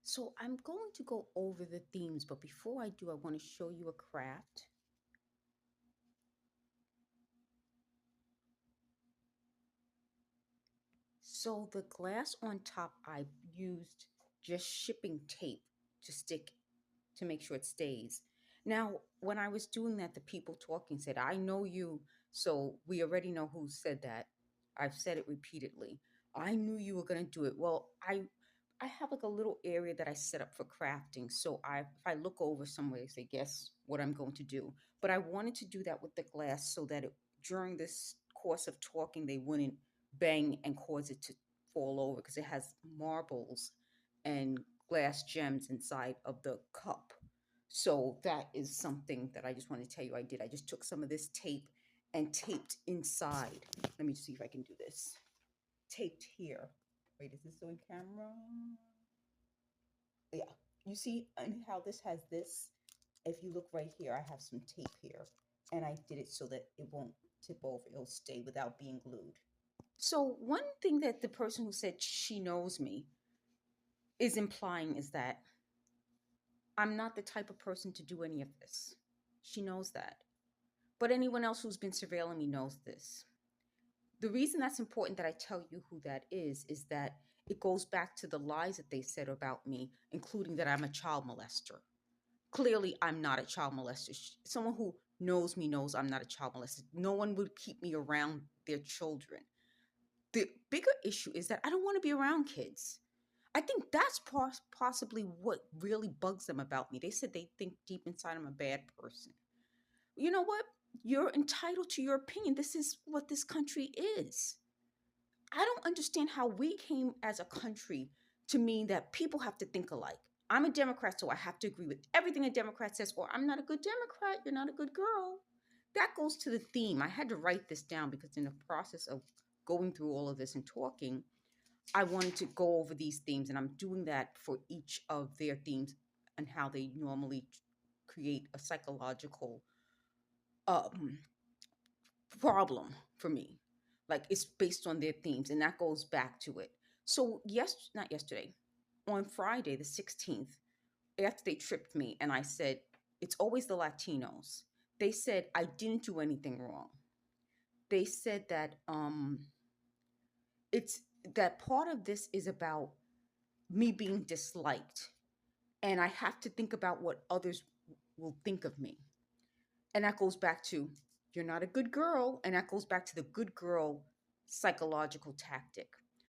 So I'm going to go over the themes, but before I do, I want to show you a craft. So the glass on top, I used just shipping tape to stick to make sure it stays. Now, when I was doing that, the people talking said, I know you. So we already know who said that. I've said it repeatedly. I knew you were going to do it. Well, I have like a little area that I set up for crafting. So if I look over somewhere, I say, guess what I'm going to do. But I wanted to do that with the glass so that during this course of talking, they wouldn't bang and cause it to fall over because it has marbles and glass gems inside of the cup. So that is something that I just want to tell you I did. I just took some of this tape and taped inside. Let me see if I can do this. Taped here. Wait, is this on camera? Yeah. You see and how this has this? If you look right here, I have some tape here. And I did it so that it won't tip over. It'll stay without being glued. So one thing that the person who said she knows me is implying is that I'm not the type of person to do any of this. She knows that. But anyone else who's been surveilling me knows this. The reason that's important that I tell you who that is that it goes back to the lies that they said about me, including that I'm a child molester. Clearly, I'm not a child molester. Someone who knows me knows I'm not a child molester. No one would keep me around their children. The bigger issue is that I don't want to be around kids. I think that's possibly what really bugs them about me. They said they think deep inside I'm a bad person. You know what? You're entitled to your opinion. This is what this country is. I don't understand how we came as a country to mean that people have to think alike. I'm a Democrat, so I have to agree with everything a Democrat says, or I'm not a good Democrat, you're not a good girl. That goes to the theme. I had to write this down because in the process of going through all of this and talking, I wanted to go over these themes, and I'm doing that for each of their themes and how they normally create a psychological um, problem for me. Like it's based on their themes, and that goes back to it. So, not yesterday, on Friday, the 16th, after they tripped me, and I said, it's always the Latinos. They said I didn't do anything wrong. They said that it's that part of this is about me being disliked, and I have to think about what others will think of me. And that goes back to you're not a good girl, and that goes back to the good girl psychological tactic.